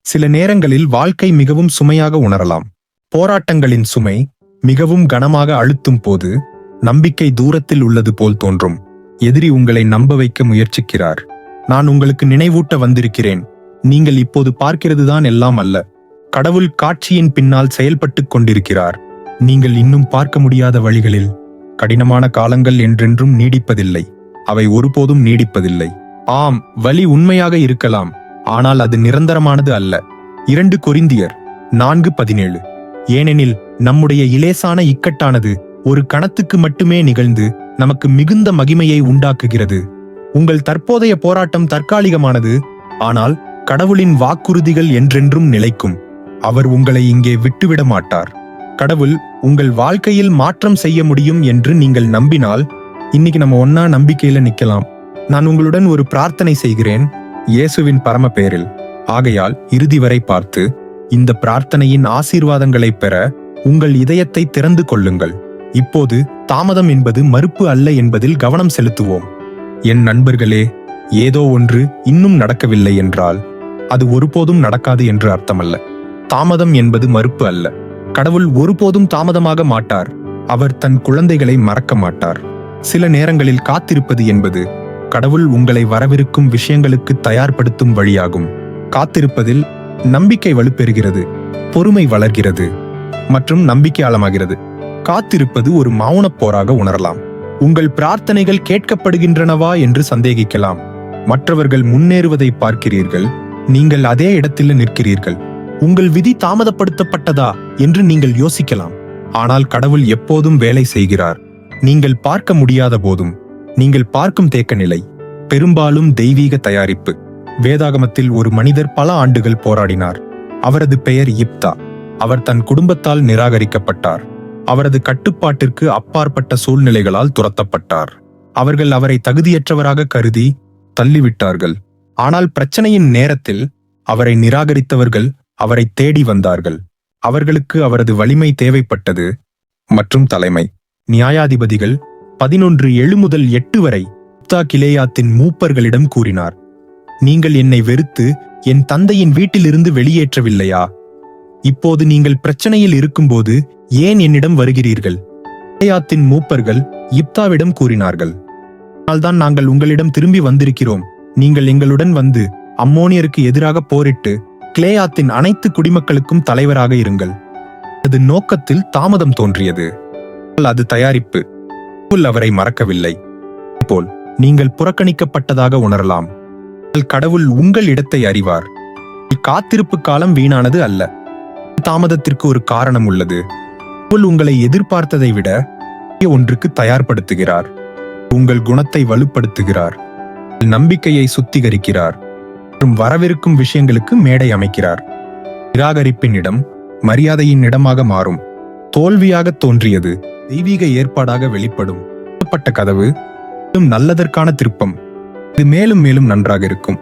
சில நேரங்களில் வாழ்க்கை மிகவும் சுமையாக உணரலாம். போராட்டங்களின் சுமை மிகவும் கனமாக அழுத்தும் போது நம்பிக்கை தூரத்தில் உள்ளது போல் தோன்றும். எதிரி உங்களை நம்ப வைக்க முயற்சிக்கிறார். நான் உங்களுக்கு நினைவூட்ட வந்திருக்கிறேன், நீங்கள் இப்போது பார்க்கிறதுதான் எல்லாம் அல்ல. கடவுள் காட்சியின் பின்னால் செயல்பட்டுக் கொண்டிருக்கிறார். நீங்கள் இன்னும் பார்க்க முடியாத வழிகளில். கடினமான காலங்கள் என்றென்றும் நீடிப்பதில்லை. அவை ஒருபோதும் நீடிப்பதில்லை. ஆம், வலி உண்மையாக இருக்கலாம், ஆனால் அது நிரந்தரமானது அல்ல. 2 கொரிந்தியர் 4:17. ஏனெனில் நம்முடைய இலேசான இக்கட்டானது ஒரு கணத்துக்கு மட்டுமே நிகழ்ந்து நமக்கு மிகுந்த மகிமையை உண்டாக்குகிறது. உங்கள் தற்போதைய போராட்டம் தற்காலிகமானது, ஆனால் கடவுளின் வாக்குறுதிகள் என்றென்றும் நிலைக்கும். அவர் உங்களை இங்கே விட்டுவிட மாட்டார். கடவுள் உங்கள் வாழ்க்கையில் மாற்றம் செய்ய முடியும் என்று நீங்கள் நம்பினால், இன்னைக்கு நம்ம ஒன்னா நம்பிக்கையில நிக்கலாம். நான் உங்களுடன் ஒரு பிரார்த்தனை செய்கிறேன், இயேசுவின் பரம பெயரில். ஆகையால் இறுதி வரை பார்த்து இந்த பிரார்த்தனையின் ஆசீர்வாதங்களை பெற உங்கள் இதயத்தை திறந்து கொள்ளுங்கள். இப்போது தாமதம் என்பது மறுப்பு அல்ல என்பதில் கவனம் செலுத்துவோம். என் நண்பர்களே, ஏதோ ஒன்று இன்னும் நடக்கவில்லை என்றால் அது ஒருபோதும் நடக்காது என்று அர்த்தமல்ல. தாமதம் என்பது மறுப்பு அல்ல. கடவுள் ஒருபோதும் தாமதமாக மாட்டார். அவர் தன் குழந்தைகளை மறக்க மாட்டார். சில நேரங்களில் காத்திருப்பது என்பது கடவுள் உங்களை வரவிருக்கும் விஷயங்களுக்கு தயார்படுத்தும் வழியாகும். காத்திருப்பதில் நம்பிக்கை வலுப்பெறுகிறது, பொறுமை வளர்கிறது மற்றும் நம்பிக்கை ஆழமாகிறது. காத்திருப்பது ஒரு மௌனப் போராக உணரலாம். உங்கள் பிரார்த்தனைகள் கேட்கப்படுகின்றனவா என்று சந்தேகிக்கலாம். மற்றவர்கள் முன்னேறுவதை பார்க்கிறீர்கள், நீங்கள் அதே இடத்தில் நிற்கிறீர்கள். உங்கள் விதி தாமதப்படுத்தப்பட்டதா என்று நீங்கள் யோசிக்கலாம். ஆனால் கடவுள் எப்போதும் வேலை செய்கிறார். நீங்கள் பார்க்க முடியாத போதும். நீங்கள் பார்க்கும் தேக்க நிலை பெரும்பாலும் தெய்வீக தயாரிப்பு. வேதாகமத்தில் ஒரு மனிதர் பல ஆண்டுகள் போராடினார். அவரது பெயர் யிப்தா. அவர் தன் குடும்பத்தால் நிராகரிக்கப்பட்டார். அவரது கட்டுப்பாட்டிற்கு அப்பாற்பட்ட சூழ்நிலைகளால் துரத்தப்பட்டார். அவர்கள் அவரை தகுதியற்றவராக கருதி தள்ளிவிட்டார்கள். ஆனால் பிரச்சனையின் நேரத்தில் அவரை நிராகரித்தவர்கள் அவரை தேடி வந்தார்கள். அவர்களுக்கு அவரது வலிமை தேவைப்பட்டது மற்றும் தலைமை. நியாயாதிபதிகள் 11:7-8 வரை யிப்தா கிலேயாத்தின் மூப்பர்களிடம் கூறினார், நீங்கள் என்னை வெறுத்து என் தந்தையின் வீட்டிலிருந்து வெளியேற்றவில்லையா? இப்போது நீங்கள் பிரச்சனையில் இருக்கும்போது ஏன் என்னிடம் வருகிறீர்கள்? கிலேயாத்தின் மூப்பர்கள் யிப்தாவிடம் கூறினார்கள், அதனால்தான் நாங்கள் உங்களிடம் திரும்பி வந்திருக்கிறோம். நீங்கள் எங்களுடன் வந்து அம்மோனியருக்கு எதிராக போரிட்டு கிலேயாத்தின் அனைத்து குடிமக்களுக்கும் தலைவராக இருங்கள். அது நோக்கத்தில் தாமதம் தோன்றியது, அது தயாரிப்பு. அவரை மறக்கவில்லை. போல் நீங்கள் புறக்கணிக்கப்பட்டதாக உணரலாம். கடவுள் உங்கள் இடத்தை அறிவார். காத்திருப்பு காலம் வீணானது அல்ல. தாமதத்திற்கு ஒரு காரணம் உள்ளது. கடவுள் உங்களை எதிர்பார்த்ததை விட ஒன்றுக்கு தயார்படுத்துகிறார். உங்கள் குணத்தை வலுப்படுத்துகிறார், நம்பிக்கையை சுத்திகரிக்கிறார் மற்றும் வரவிருக்கும் விஷயங்களுக்கு மேடை அமைக்கிறார். நிராகரிப்பின் இடம் மரியாதையின் இடமாக மாறும். தோல்வியாக தோன்றியது தெய்வீக ஏற்பாடாக வெளிப்படும். மூடப்பட்ட கதவு நல்லதற்கான திருப்பம். இது மேலும் மேலும் நன்றாக இருக்கும்.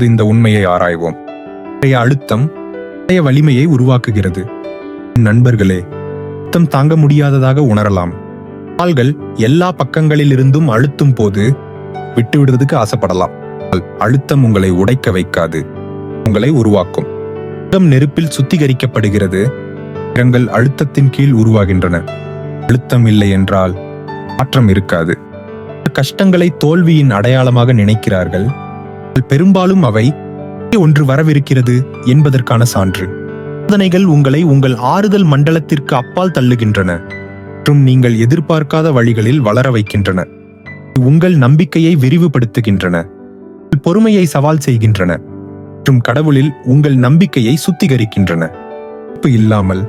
இந்த உண்மையை ஆராய்வோம். அழுத்தம் வலிமையை உருவாக்குகிறது. நண்பர்களே, அழுத்தம் தாங்க முடியாததாக உணரலாம். கால்கள் எல்லா பக்கங்களிலிருந்தும் அழுத்தும் போது விட்டுவிடுவதற்கு ஆசைப்படலாம். அழுத்தம் உங்களை உடைக்க வைக்காது, உங்களை உருவாக்கும். நெருப்பில் சுத்திகரிக்கப்படுகிறது. இடங்கள் அழுத்தத்தின் கீழ் உருவாகின்றன. அழுத்தம் இல்லை என்றால் மாற்றம் இருக்காது. கஷ்டங்களை தோல்வியின் அடையாளமாக நினைக்கிறார்கள். பெரும்பாலும் அவை ஒன்று வரவிருக்கிறது என்பதற்கான சான்று. சோதனைகள் உங்களை உங்கள் ஆறுதல் மண்டலத்திற்கு அப்பால் தள்ளுகின்றன மற்றும் நீங்கள் எதிர்பார்க்காத வழிகளில் வளர வைக்கின்றன. உங்கள் நம்பிக்கையை விரிவுபடுத்துகின்றன, பொறுமையை சவால் செய்கின்றன மற்றும் கடவுளில் உங்கள் நம்பிக்கையை சுத்திகரிக்கின்றன. இல்லாமல்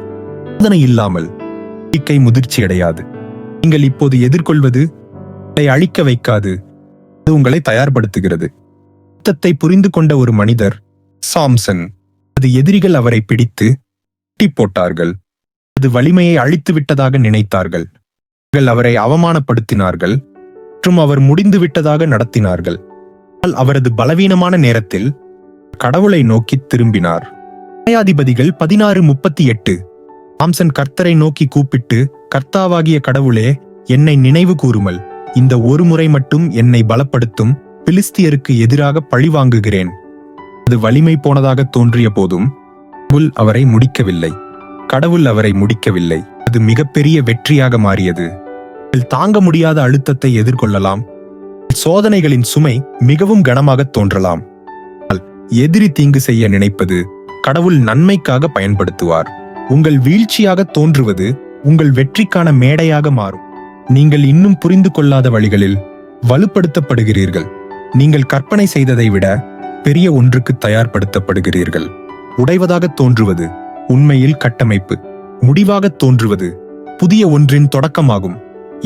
சோதனை இல்லாமல் நம்பிக்கை முதிர்ச்சி அடையாது. நீங்கள் இப்போது எதிர்கொள்வது உங்களை அழிக்க வைக்காது, அது உங்களை தயார்படுத்துகிறது. யுத்தத்தை புரிந்து கொண்ட ஒரு மனிதர் சாம்சன். அது எதிரிகள் அவரை பிடித்து கட்டி போட்டார்கள். அது வலிமையை அழித்து விட்டதாக நினைத்தார்கள். அவரை அவமானப்படுத்தினார்கள் மற்றும் அவர் முடிந்து விட்டதாக நடத்தினார்கள். அவரது பலவீனமான நேரத்தில் கடவுளை நோக்கி திரும்பினார். நியாயாதிபதிகள் 16:38. சாம்சன் கர்த்தரை நோக்கி கூப்பிட்டு, கர்த்தாவாகிய கடவுளே, என்னை நினைவு கூறுமல். இந்த ஒரு முறை மட்டும் என்னை பலப்படுத்தும். பிலிஸ்தியருக்கு எதிராக பழி வாங்குகிறேன். அது வலிமை போனதாக தோன்றிய போதும் கடவுள் அவரை முடிக்கவில்லை. அது மிகப்பெரிய வெற்றியாக மாறியது. தாங்க முடியாத அழுத்தத்தை எதிர்கொள்ளலாம். சோதனைகளின் சுமை மிகவும் கனமாக தோன்றலாம். எதிரி தீங்கு செய்ய நினைப்பது கடவுள் நன்மைக்காக பயன்படுத்துவார். உங்கள் வீழ்ச்சியாக தோன்றுவது உங்கள் வெற்றிக்கான மேடையாக மாறும். நீங்கள் இன்னும் புரிந்து கொள்ளாத வழிகளில் வலுப்படுத்தப்படுகிறீர்கள். நீங்கள் கற்பனை செய்ததை விட பெரிய ஒன்றுக்கு தயார்படுத்தப்படுகிறீர்கள். உடைவதாக தோன்றுவது உண்மையில் கட்டமைப்பு, முடிவாக தோன்றுவது புதிய ஒன்றின் தொடக்கமாகும்.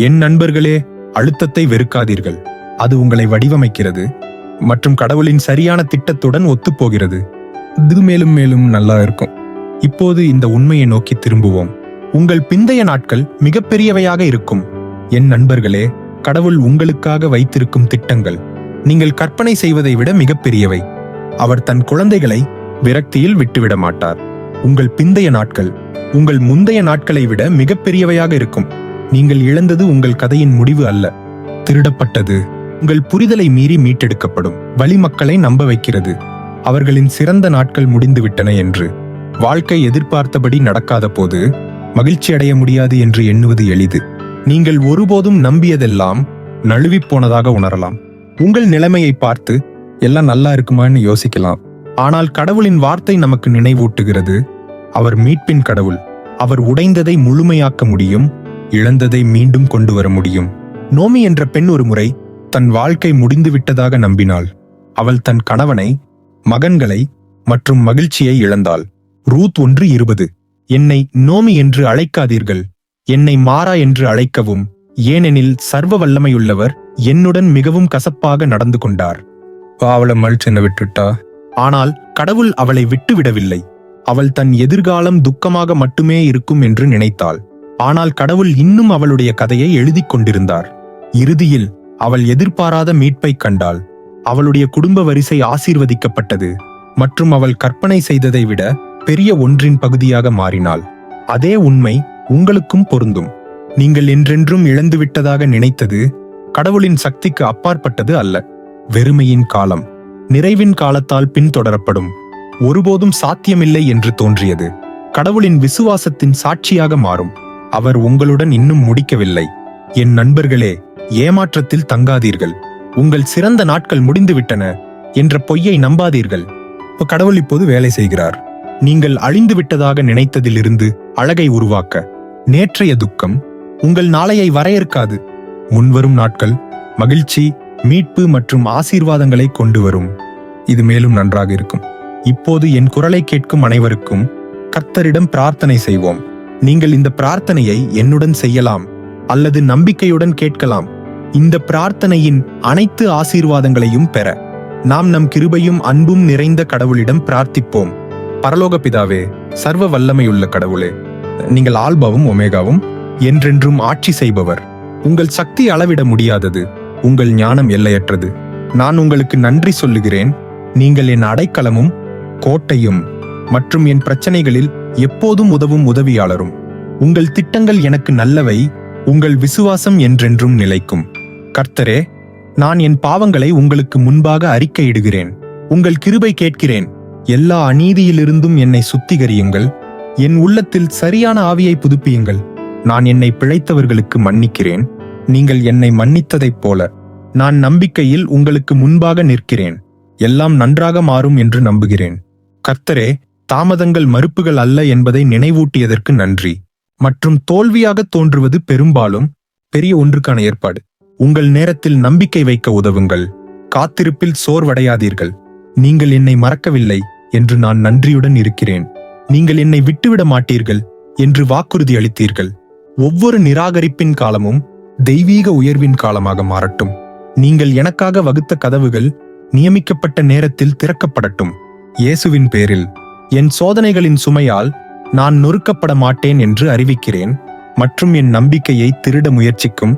என் நண்பர்களே, அழுத்தத்தை வெறுக்காதீர்கள். அது உங்களை வடிவமைக்கிறது மற்றும் கடவுளின் சரியான திட்டத்துடன் ஒத்துப்போகிறது. இது மேலும் மேலும் நல்லா இருக்கும். இப்போது இந்த உண்மையை நோக்கி திரும்புவோம். உங்கள் பிந்தைய நாட்கள் மிகப்பெரியவையாக இருக்கும். என் நண்பர்களே, கடவுள் உங்களுக்காக வைத்திருக்கும் திட்டங்கள் நீங்கள் கற்பனை செய்வதை விட மிகப்பெரியவை. அவர் தன் குழந்தைகளை விரக்தியில் விட்டுவிட மாட்டார். உங்கள் பிந்தைய நாட்கள் உங்கள் முந்தைய நாட்களை விட மிகப்பெரியவையாக இருக்கும். நீங்கள் இழந்தது உங்கள் கதையின் முடிவு அல்ல. திருடப்பட்டது உங்கள் புரிதலை மீறி மீட்டெடுக்கப்படும். வழி மக்களை நம்ப வைக்கிறது அவர்களின் சிறந்த நாட்கள் முடிந்துவிட்டன என்று. வாழ்க்கை எதிர்பார்த்தபடி நடக்காத போது மகிழ்ச்சி அடைய முடியாது என்று எண்ணுவது எளிது. நீங்கள் ஒருபோதும் நம்பியதெல்லாம் நழுவிப் போனதாக உணரலாம். உங்கள் நிலைமையை பார்த்து எல்லாம் நல்லா இருக்குமான்னு யோசிக்கலாம். ஆனால் கடவுளின் வார்த்தை நமக்கு நினைவூட்டுகிறது, அவர் மீட்பின் கடவுள். அவர் உடைந்ததை முழுமையாக்க முடியும், இழந்ததை மீண்டும் கொண்டு வர முடியும். நோமி என்ற பெண் ஒரு முறை தன் வாழ்க்கை முடிந்துவிட்டதாக நம்பினாள். அவள் தன் கணவனை, மகன்களை மற்றும் மகிழ்ச்சியை இழந்தாள். ரூத் 1:20. என்னை நோமி என்று அழைக்காதீர்கள், என்னை மாறா என்று அழைக்கவும், ஏனெனில் சர்வ வல்லமையுள்ளவர் என்னுடன் மிகவும் கசப்பாக நடந்து கொண்டார். அவளை மழிச்சென்ன விட்டுட்டா. ஆனால் கடவுள் அவளை விட்டுவிடவில்லை. அவள் தன் எதிர்காலம் துக்கமாக மட்டுமே இருக்கும் என்று நினைத்தாள். ஆனால் கடவுள் இன்னும் அவளுடைய கதையை எழுதி கொண்டிருந்தார். இறுதியில் அவள் எதிர்பாராத மீட்பை கண்டாள். அவளுடைய குடும்ப வரிசை ஆசீர்வதிக்கப்பட்டது மற்றும் அவள் கற்பனை செய்ததை விட பெரிய ஒன்றின் பகுதியாக மாறினாள். அதே உண்மை உங்களுக்கும் பொருந்தும். நீங்கள் என்றென்றும் இழந்துவிட்டதாக நினைத்தது கடவுளின் சக்திக்கு அப்பாற்பட்டது அல்ல. வெறுமையின் காலம் நிறைவின் காலத்தால் பின்தொடரப்படும். ஒருபோதும் சாத்தியமில்லை என்று தோன்றியது கடவுளின் விசுவாசத்தின் சாட்சியாக மாறும். அவர் உங்களுடன் இன்னும் முடிக்கவில்லை. என் நண்பர்களே, ஏமாற்றத்தில் தங்காதீர்கள். உங்கள் சிறந்த நாட்கள் முடிந்துவிட்டன என்ற பொய்யை நம்பாதீர்கள். கடவுள் இப்போது வேலை செய்கிறார். நீங்கள் அழிந்து விட்டதாக நினைத்ததிலிருந்து அழகை உருவாக்க. நேற்றைய துக்கம் உங்கள் நாளையை வரையறுக்காது. முன்வரும் நாட்கள் மகிழ்ச்சி, மீட்பு மற்றும் ஆசீர்வாதங்களை கொண்டு வரும். இது மேலும் நன்றாக இருக்கும். இப்போது என் குரலை கேட்கும் அனைவருக்கும் கர்த்தரிடம் பிரார்த்தனை செய்வோம். நீங்கள் இந்த பிரார்த்தனையை என்னுடன் செய்யலாம் அல்லது நம்பிக்கையுடன் கேட்கலாம். இந்த பிரார்த்தனையின் அனைத்து ஆசீர்வாதங்களையும் பெற நாம் நம் கிருபையும் அன்பும் நிறைந்த கடவுளிடம் பிரார்த்திப்போம். பரலோக பிதாவே, சர்வ வல்லமையுள்ள கடவுளே, நீங்கள் ஆல்பாவும் ஒமேகாவும் என்றென்றும் ஆட்சி செய்பவர். உங்கள் சக்தி அளவிட முடியாதது, உங்கள் ஞானம் எல்லையற்றது. நான் உங்களுக்கு நன்றி சொல்லுகிறேன். நீங்கள் என் அடைக்கலமும் கோட்டையும் மற்றும் என் பிரச்சனைகளில் எப்போதும் உதவும் உதவியாளரும். உங்கள் திட்டங்கள் எனக்கு நல்லவை, உங்கள் விசுவாசம் என்றென்றும் நிலைக்கும். கர்த்தரே, நான் என் பாவங்களை உங்களுக்கு முன்பாக அறிக்கையிடுகிறேன். உங்கள் கிருபை கேட்கிறேன். எல்லா அநீதியிலிருந்தும் என்னை சுத்திகரியுங்கள். என் உள்ளத்தில் சரியான ஆவியை புதுப்பியுங்கள். நான் என்னை பிழைத்தவர்களுக்கு மன்னிக்கிறேன். நீங்கள் என்னை மன்னித்ததைப் போல நான் நம்பிக்கையில் உங்களுக்கு முன்பாக நிற்கிறேன். எல்லாம் நன்றாக மாறும் என்று நம்புகிறேன். கர்த்தரே, தாமதங்கள் மறுப்புகள் அல்ல என்பதை நினைவூட்டியதற்கு நன்றி. மற்றும் தோல்வியாக தோன்றுவது பெரும்பாலும் பெரிய ஒன்றுக்கான ஏற்பாடு. உங்கள் நேரத்தில் நம்பிக்கை வைக்க உதவுங்கள். காத்திருப்பில் சோர்வடையாதீர்கள். நீங்கள் என்னை மறக்கவில்லை என்று நான் நன்றியுடன் இருக்கிறேன். நீங்கள் என்னை விட்டுவிட மாட்டீர்கள் என்று வாக்குறுதி அளித்தீர்கள். ஒவ்வொரு நிராகரிப்பின் காலமும் தெய்வீக உயர்வின் காலமாக மாறட்டும். நீங்கள் எனக்காக வகுத்த கதவுகள் நியமிக்கப்பட்ட நேரத்தில் திறக்கப்படட்டும். இயேசுவின் பேரில் என் சோதனைகளின் சுமையால் நான் நொறுக்கப்பட மாட்டேன் என்று அறிவிக்கிறேன். மற்றும் என் நம்பிக்கையை திருட முயற்சிக்கும்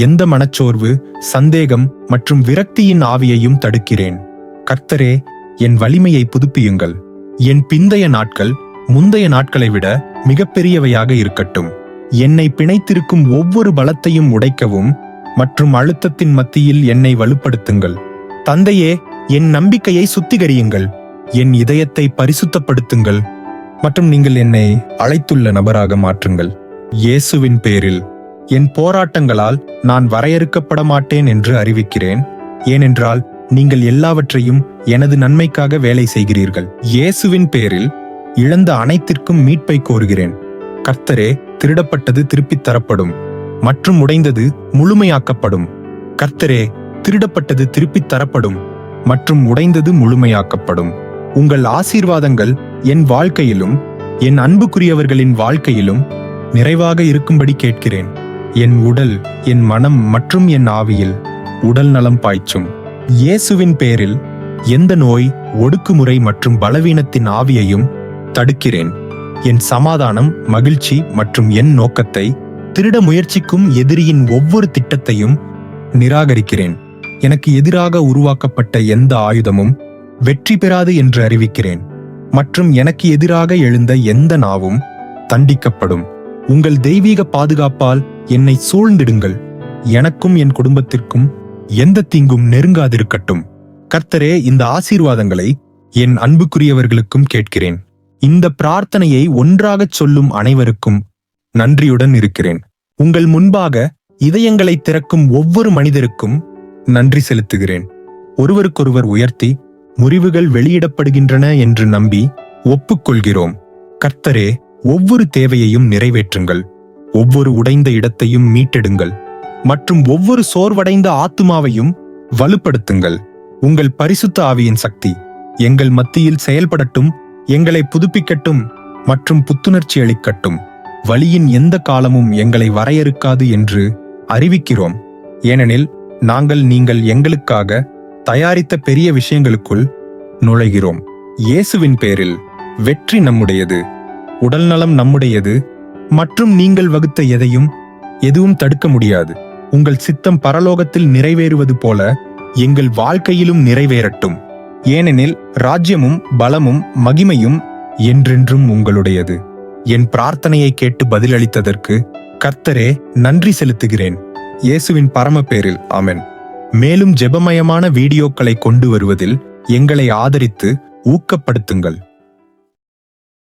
எந்த மனச்சோர்வு, சந்தேகம் மற்றும் விரக்தியின் ஆவியையும் தடுக்கிறேன். கர்த்தரே, என் வலிமையை புதுப்பியுங்கள். என் பிந்தைய நாட்கள் முந்தைய நாட்களை விட மிகப்பெரியவையாக இருக்கட்டும். என்னை பிணைத்திருக்கும் ஒவ்வொரு பலத்தையும் உடைக்கவும் மற்றும் அழுத்தத்தின் மத்தியில் என்னை வலுப்படுத்துங்கள். தந்தையே, என் நம்பிக்கையை சுத்திகரியுங்கள். என் இதயத்தை பரிசுத்தப்படுத்துங்கள் மற்றும் நீங்கள் என்னை அழைத்துள்ள நபராக மாற்றுங்கள். இயேசுவின் பேரில் என் போராட்டங்களால் நான் வரையறுக்கப்பட மாட்டேன் என்று அறிவிக்கிறேன். ஏனென்றால் நீங்கள் எல்லாவற்றையும் எனது நன்மைக்காக வேலை செய்கிறீர்கள். இயேசுவின் பேரில் இழந்த அனைத்திற்கும் மீட்பை கோருகிறேன். கர்த்தரே, திருடப்பட்டது திருப்பித் தரப்படும் மற்றும் உடைந்தது முழுமையாக்கப்படும். கர்த்தரே, திருடப்பட்டது திருப்பித் தரப்படும் மற்றும் உடைந்தது முழுமையாக்கப்படும். உங்கள் ஆசீர்வாதங்கள் என் வாழ்க்கையிலும் என் அன்புக்குரியவர்களின் வாழ்க்கையிலும் நிறைவாக இருக்கும்படி கேட்கிறேன். என் உடல், என் மனம் மற்றும் என் ஆவியில் உடல் நலம் பாய்ச்சும். இயேசுவின் பேரில் எந்த நோய், ஒடுக்குமுறை மற்றும் பலவீனத்தின் ஆவியையும் தடுக்கிறேன். என் சமாதானம், மகிழ்ச்சி மற்றும் என் நோக்கத்தை திருட முயற்சிக்கும் எதிரியின் ஒவ்வொரு திட்டத்தையும் நிராகரிக்கிறேன். எனக்கு எதிராக உருவாக்கப்பட்ட எந்த ஆயுதமும் வெற்றி பெறாது என்று அறிவிக்கிறேன் மற்றும் எனக்கு எதிராக எழுந்த எந்த நாவும் தண்டிக்கப்படும். உங்கள் தெய்வீக பாதுகாப்பால் என்னை சூழ்ந்திடுங்கள். எனக்கும் என் குடும்பத்திற்கும் எந்த தீங்கும் நெருங்காதிருக்கட்டும். கர்த்தரே, இந்த ஆசீர்வாதங்களை என் அன்புக்குரியவர்களுக்கும் கேட்கிறேன். இந்த பிரார்த்தனையை ஒன்றாகச் சொல்லும் அனைவருக்கும் நன்றியுடன் இருக்கிறேன். உங்கள் முன்பாக இதயங்களை திறக்கும் ஒவ்வொரு மனிதருக்கும் நன்றி செலுத்துகிறேன். ஒருவருக்கொருவர் உயர்த்தி முறிவுகள் வெளியிடப்படுகின்றன என்று நம்பி ஒப்புக்கொள்கிறோம். கர்த்தரே, ஒவ்வொரு தேவையையும் நிறைவேற்றுங்கள். ஒவ்வொரு உடைந்த இடத்தையும் மீட்டெடுங்கள் மற்றும் ஒவ்வொரு சோர்வடைந்த ஆத்துமாவையும் வலுப்படுத்துங்கள். உங்கள் பரிசுத்த ஆவியின் சக்தி எங்கள் மத்தியில் செயல்படட்டும், எங்களை புதுப்பிக்கட்டும் மற்றும் புத்துணர்ச்சி அளிக்கட்டும். வலியின் எந்த காலமும் எங்களை வரையறுக்காது என்று அறிவிக்கிறோம். ஏனெனில் நீங்கள் எங்களுக்காக தயாரித்த பெரிய விஷயங்களுக்குள் நுழைகிறோம். இயேசுவின் பேரில் வெற்றி நம்முடையது, உடல் நலம் நம்முடையது மற்றும் நீங்கள் வகுத்த எதுவும் தடுக்க முடியாது. உங்கள் சித்தம் பரலோகத்தில் நிறைவேறுவது போல எங்கள் வாழ்க்கையிலும் நிறைவேறட்டும். ஏனெனில் ராஜ்யமும் பலமும் மகிமையும் என்றென்றும் உங்களுடையது. என் பிரார்த்தனையை கேட்டு பதிலளித்ததற்கு கர்த்தரே, நன்றி செலுத்துகிறேன். இயேசுவின் பரம பேரில் ஆமென். மேலும் ஜெபமயமான வீடியோக்களை கொண்டு வருவதில் எங்களை ஆதரித்து ஊக்கப்படுத்துங்கள்.